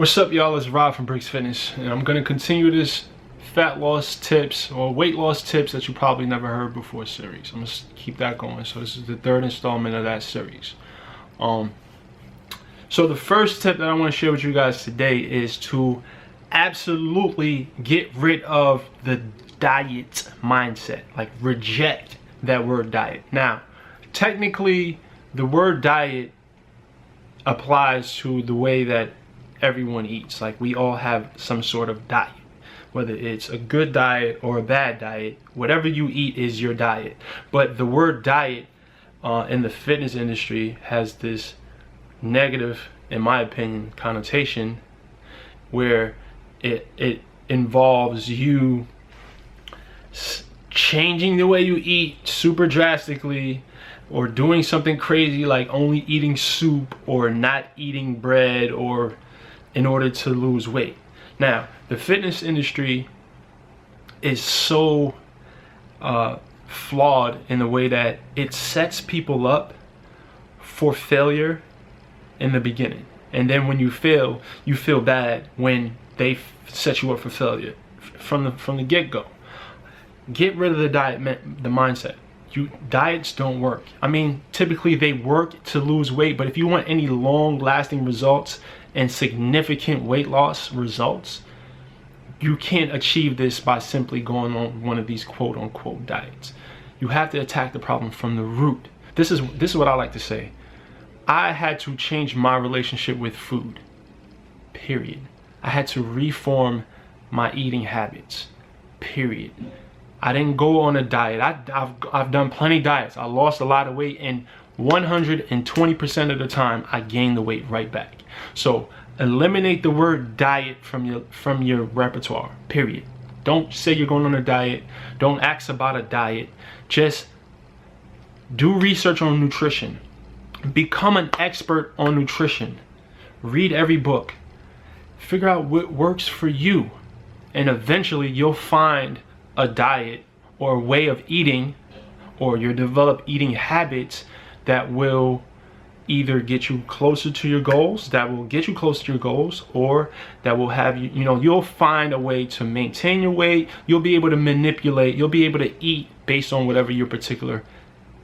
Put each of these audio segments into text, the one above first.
What's up, y'all? It's Rob from Brix Fitness, and I'm going to continue this fat loss tips or weight loss tips that you probably never heard before series. I'm going to keep that going. So this is the third installment of that series. So the first tip that I want to share with you guys today is to absolutely get rid of the diet mindset. Like, reject that word diet. Now, technically, the word diet applies to the way that everyone eats. Like, we all have some sort of diet, whether it's a good diet or a bad diet. Whatever you eat is your diet. But the word diet in the fitness industry has this negative, in my opinion, connotation where it involves you changing the way you eat super drastically, or doing something crazy like only eating soup or not eating bread or in order to lose weight. Now, the fitness industry is so flawed in the way that it sets people up for failure in the beginning, and then when you fail, you feel bad when they set you up for failure from the get-go. Get rid of the the mindset. Diets don't work. I mean, typically they work to lose weight, but if you want any long-lasting results and significant weight loss results, you can't achieve this by simply going on one of these quote-unquote diets. You have to attack the problem from the root. This is what I like to say. I had to change my relationship with food, period. I had to reform my eating habits, period. I didn't go on a diet. I've done plenty of diets. I lost a lot of weight, and 120% of the time I gained the weight right back. So eliminate the word diet from your repertoire, period. Don't say you're going on a diet. Don't ask about a diet. Just do research on nutrition. Become an expert on nutrition. Read every book. Figure out what works for you, and eventually you'll find a diet or a way of eating, or you'll develop eating habits that will either get you closer to your goals, or that will have you, you'll find a way to maintain your weight. You'll be able to manipulate, you'll be able to eat based on whatever your particular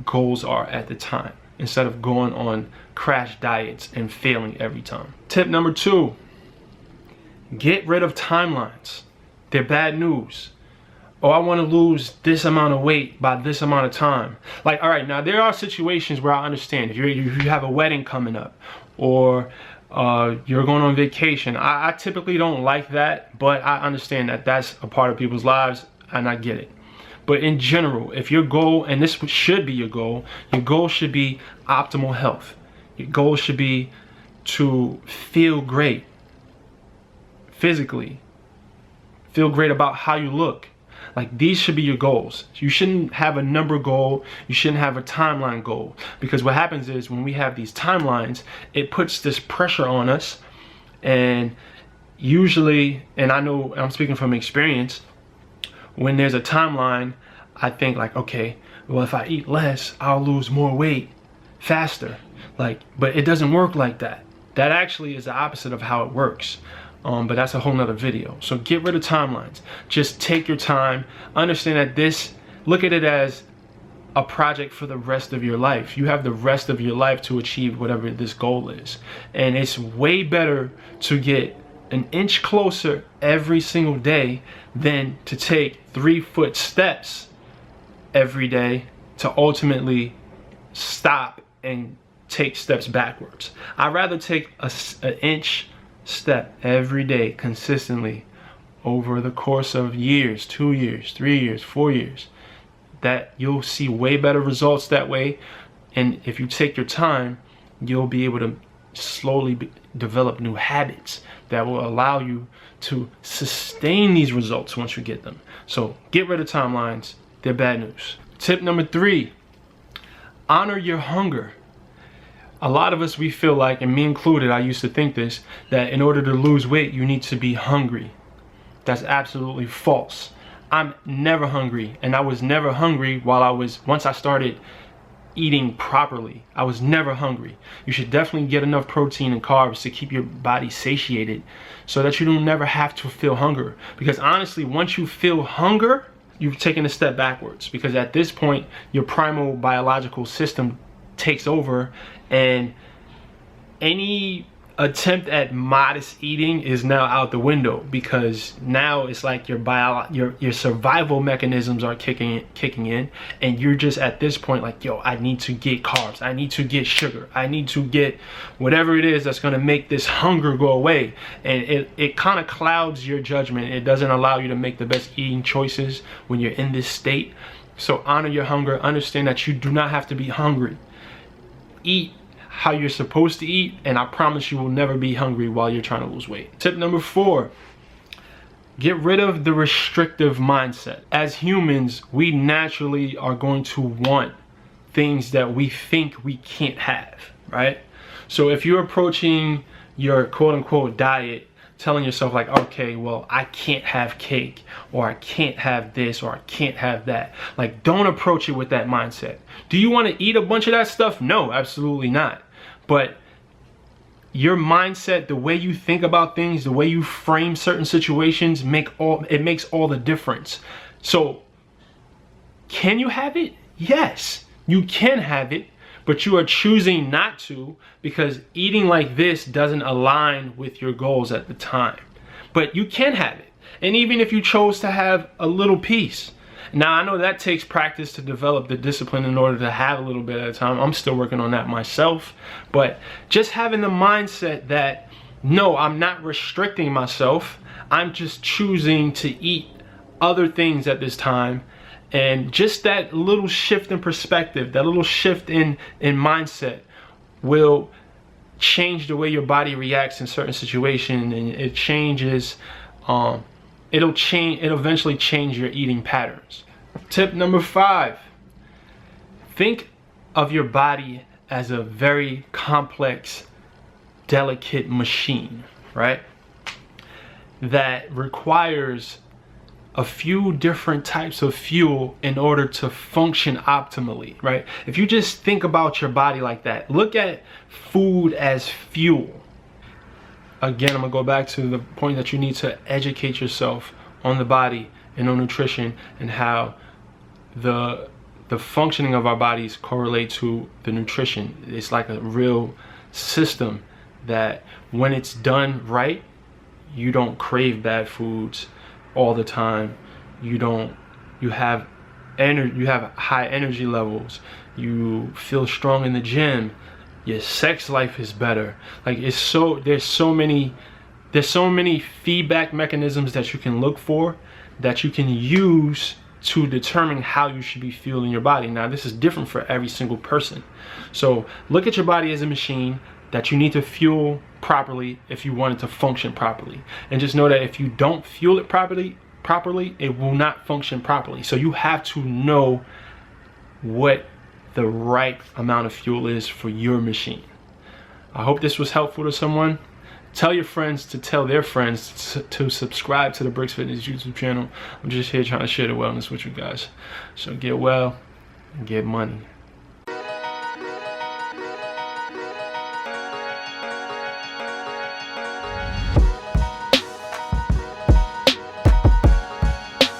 goals are at the time, instead of going on crash diets and failing every time. Tip number 2, get rid of timelines. They're bad news. Oh, I want to lose this amount of weight by this amount of time. Like, all right, now there are situations where I understand if you have a wedding coming up, or you're going on vacation. I typically don't like that, but I understand that that's a part of people's lives, and I get it. But in general, if your goal, and this should be your goal should be optimal health. Your goal should be to feel great physically, feel great about how you look. Like, these should be your goals. You shouldn't have a number goal. You shouldn't have a timeline goal. Because what happens is, when we have these timelines, it puts this pressure on us. And usually, and I know I'm speaking from experience, when there's a timeline, I think like, okay, well, if I eat less, I'll lose more weight faster. Like, but it doesn't work like that. That actually is the opposite of how it works. But that's a whole nother video. So get rid of timelines. Just take your time. Understand that look at it as a project for the rest of your life. You have the rest of your life to achieve whatever this goal is. And it's way better to get an inch closer every single day than to take 3-foot steps every day to ultimately stop and take steps backwards. I'd rather take an inch step every day consistently over the course of years, 2 years, 3 years, 4 years. That you'll see way better results that way. And if you take your time, you'll be able to slowly develop new habits that will allow you to sustain these results once you get them. So get rid of timelines. They're bad news. Tip number 3, honor your hunger. A lot of us, we feel like, and me included, I used to think this, that in order to lose weight, you need to be hungry. That's absolutely false. I'm never hungry, and I was never hungry once I started eating properly. I was never hungry. You should definitely get enough protein and carbs to keep your body satiated so that you don't never have to feel hunger. Because honestly, once you feel hunger, you've taken a step backwards, because at this point your primal biological system takes over, and any attempt at modest eating is now out the window, because now it's like your survival mechanisms are kicking in, and you're just at this point like, yo, I need to get carbs, I need to get sugar, I need to get whatever it is that's going to make this hunger go away. And it kind of clouds your judgment. It doesn't allow you to make the best eating choices when you're in this state. So honor your hunger. Understand that you do not have to be hungry. Eat how you're supposed to eat, and I promise you will never be hungry while you're trying to lose weight. Tip number 4, get rid of the restrictive mindset. As humans, we naturally are going to want things that we think we can't have, right? So if you're approaching your quote-unquote diet telling yourself like, okay, well, I can't have cake, or I can't have this, or I can't have that, like, don't approach it with that mindset. Do you want to eat a bunch of that stuff? No, absolutely not. But your mindset, the way you think about things, the way you frame certain situations, makes all the difference. So can you have it? Yes, you can have it, but you are choosing not to, because eating like this doesn't align with your goals at the time. But you can have it. And even if you chose to have a little piece, now I know that takes practice to develop the discipline in order to have a little bit at a time. I'm still working on that myself. But just having the mindset that, no, I'm not restricting myself, I'm just choosing to eat other things at this time. And just that little shift in perspective, that little shift in mindset will change the way your body reacts in certain situations, and it changes, it'll eventually change your eating patterns. Tip number 5, think of your body as a very complex, delicate machine, right? That requires a few different types of fuel in order to function optimally, right? If you just think about your body like that, look at food as fuel. Again, I'm gonna go back to the point that you need to educate yourself on the body and on nutrition, and how the functioning of our bodies correlate to the nutrition. It's like a real system that when it's done right, you don't crave bad foods all the time. You have high energy levels. You feel strong in the gym. Your sex life is better. Like, there's so many feedback mechanisms that you can look for, that you can use to determine how you should be fueling your body. Now, this is different for every single person. So look at your body as a machine that you need to fuel properly if you want it to function properly. And just know that if you don't fuel it properly, it will not function properly. So you have to know what the right amount of fuel is for your machine. I hope this was helpful to someone. Tell your friends to tell their friends to subscribe to the Brix Fitness YouTube channel. I'm just here trying to share the wellness with you guys. So get well and get money.